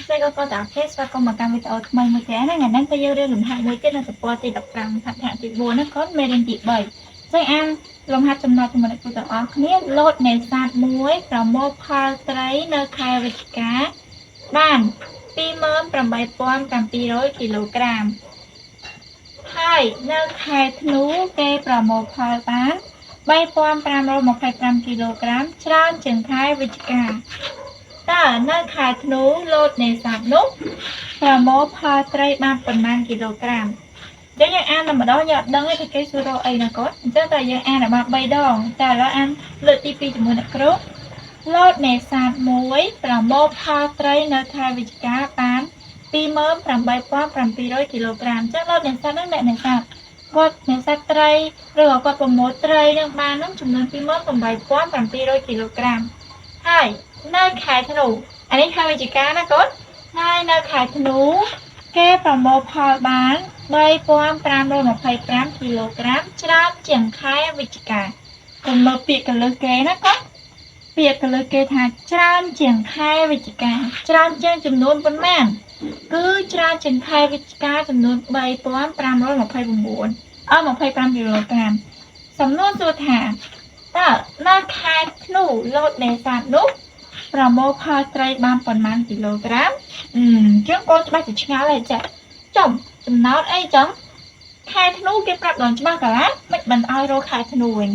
đây có tạo kết và có một cam video thay một cái này ngày nay tôi yêu đương lùm hai mươi cái là tập qua thì đọc rằng thật hạn thì buồn nó có mê đến chị bảy rồi ăn lùm hai trăm năm cho mình tôi tập biết lột nền sạt muối và mô pha trái nơi khai với cá bàn pi mơm from 3,700 kg 2នៅខែធ្នូគេប្រមូលផលបាន3,525 kg ច្រើនជាងខែវិច្ឆិកាតើនៅខែធ្នូលោតនេសាទនោះប្រមូលផលត្រីបានប៉ុន្មានគីឡូក្រាមយើងអានតែម្ដងយើងអត់ដឹងទេគេសួររកអីណាគាត់អញ្ចឹងតែយើងអានតែបាន3ដងតែឥឡូវអានលើកទី2ជាមួយអ្នកគ្រូលោតនេសាទមួយប្រមូលផលត្រីនៅខែវិច្ឆិកាបាន28,700 គីឡូក្រាមអញ្ចឹងលោតនេសាទហ្នឹងអ្នកនេសាទគាត់នេសាទត្រីឬក៏គាត់ប្រមូលត្រីនឹងបាននឹងចំនួន28,700 គីឡូក្រាមហើយនៅខែធ្នូអានេះខែវិច្ឆិកាណាគាត់ហើយនៅខែធ្នូគេប្រមូលផលបាន3,525 គីឡូក្រាមច្រើនជាងខែវិច្ឆិកាកុំមើលពាក្យកលឹះគេណាគាត់ពាក្យកលឹះគេថាច្រើនជាងខែវិច្ឆិកាច្រើនជាងចំនួនប៉ុន្មានគឺច្រើនជាងខែវិច្ឆិកាចំនួន3,529 25 គីឡូក្រាមសំណួរសួរថាតើនៅខែធ្នូលោតនេសាទនោះប្រមូលផលត្រីបានប៉ុន្មានគីឡូក្រាមជាងកូនច្បាស់ជាឆ្ងល់ហើយចាចំចំណោទអីចឹងខែធ្នូគេប្រាប់ដល់ច្បាស់កាលាមិនបានឲ្យរកខែធ្នូវិញ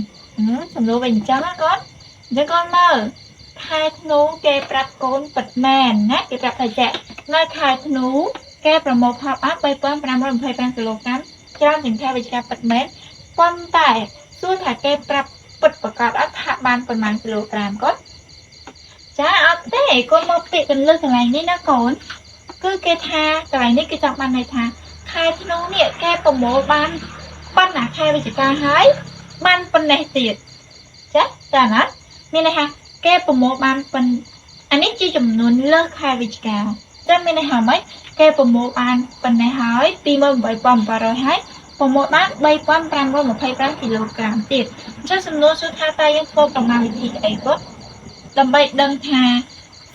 សំណួរវិញអញ្ចឹងណាគាត់អញ្ចឹងកូនមើលខែធ្នូគេប្រាប់កូនពិតមែនណាគេប្រាប់ថាចានៅខែធ្នូគេប្រមូលផលបាន3,525 គីឡូក្រាមច្រើនជាងខែវិច្ឆិកាពិតមែនប៉ុន្តែសួរថាគេប្រាប់ពិតប្រកបអត់ថាបានប៉ុន្មានគីឡូក្រាមគាត់ចាអត់ទេកូនមកពាក្យកន្លឹះកន្លែងនេះណាកូនគឺគេថាកន្លែងនេះគេចង់បានន័យថាខែធ្នូនេះគេប្រមូលបានប៉ុណ្ណាខែវិច្ឆិកាហើយបានប៉ុណ្ណេះទៀតចាចាណាមានន័យថាគេប្រមូលបានប៉ុណ្ណអានេះជាចំនួនលើសខែវិច្ឆិកាតែមានន័យថាម៉េចគេប្រមូលបានប៉ុណ្ណេះហើយ28,700ហើយប្រមូលបាន3,525 គីឡូក្រាមទៀតអញ្ចឹងសំណួរសួរថាតើយើងធ្វើប្រមាណវិធីអីគាត់ដើម្បីដឹងថា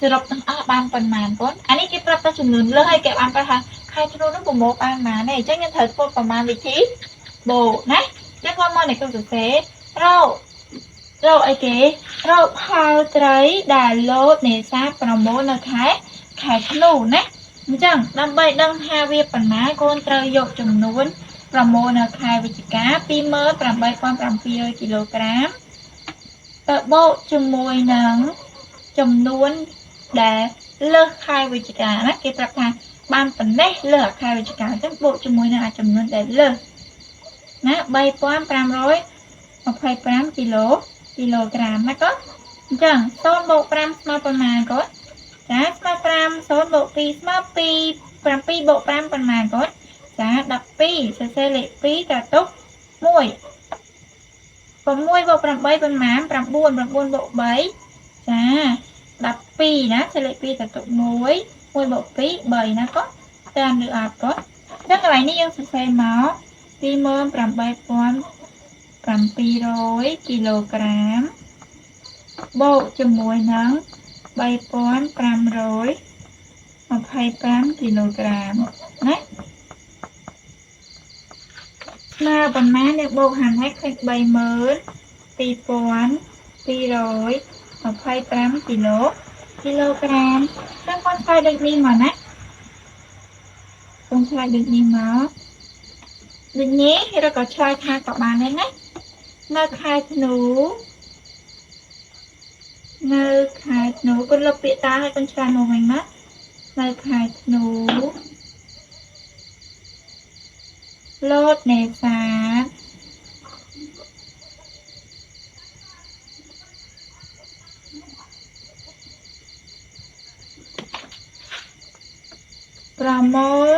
សរុបទាំងអស់បានប៉ុន្មានគាត់អានេះគេប្រាប់តែចំនួនលើសហើយគេបានប្រាប់ថាខែធ្នូនោះប្រមូលបានប៉ុន្មានទេអញ្ចឹងយើងត្រូវធ្វើប្រមាណវិធីបូកណាអញ្ចឹងគាត់មកในក្នុងសរសេររកអីគេរកផលត្រីដែលលោតនេសាទប្រមូលនៅខែធ្នូណាអញ្ចឹងដើម្បីដឹងថាវាប៉ុន្មានកូនត្រូវយកចំនួនប្រមូលនៅខែវិច្ឆិកា28,700 គីឡូក្រាមទៅបូកជាមួយនឹងចំនួនដែលលើសខែវិច្ឆិកាណាគេប្រាប់ថាបានប៉ុណ្ណេះលើសខែវិច្ឆិកាអញ្ចឹងបូកជាមួយនឹងចំនួនដែលលើសណា3,525 គីឡូក្រាមណាក៏អញ្ចឹង0បូក5ស្មើប៉ុន្មានក៏ចាស្មើ5 0បូក2ស្មើ2 7បូក5ប៉ុន្មានក៏ចា12សរសេរលេខ2ទៅទុក1 6បូក8ប៉ុន្មាន9 9បូក3ចា12ណាសេលេខ2ទៅទុក1 1បូក2 3ណាក៏តាមឬអត់ក៏ចឹងកន្លែងនេះយើងសរសេរមក28,700 គីឡូក្រាមបូកជាមួយនឹង3,525 គីឡូក្រាមណាស្មើប៉ុន្មានយើងបូកហាន់ឲ្យឃើញ32,225 គីឡូក្រាមចឹងគាត់ឆ្លើយដូចនេះមកណាខ្ញុំឆ្លើយដូចនេះមកដូចនេះឬក៏ឆ្លើយថាក៏បានដែរណានៅខែធ្នូគាត់លុបពាក្យតាឲ្យគាត់ឆ្លើយមកវិញណានៅខែធ្នូលោតនេសាទប្រមូល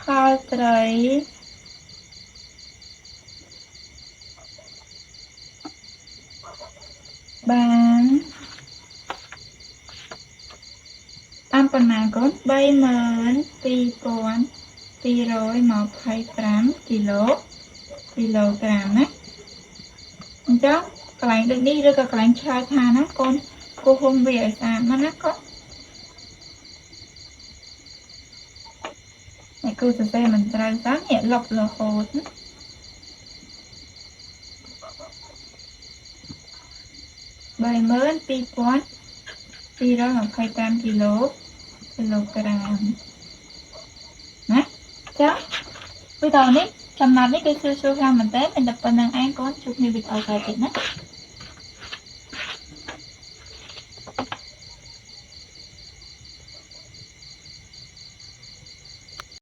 ផលត្រីបានប៉ុន្មានគាត់32,225 គីឡូក្រាមណាអញ្ចឹង កន្លែងដូចនេះឬក៏កន្លែងឆ្លើយថាណាកូនគោះហុំវាឲ្យស្អាតមកណាកូនអ្នកគ្រូសរសេរមិនត្រូវតើនេះលុបរហូតណា32225 គីឡូក្រាមណាចាវីដេអូនេះចំណាត់នេះគឺស្រួលៗខ្លាំងមែនតើតែប៉ុណ្្នឹងឯងកូនជួបគ្នាវីដេអូក្រោយទៀតណា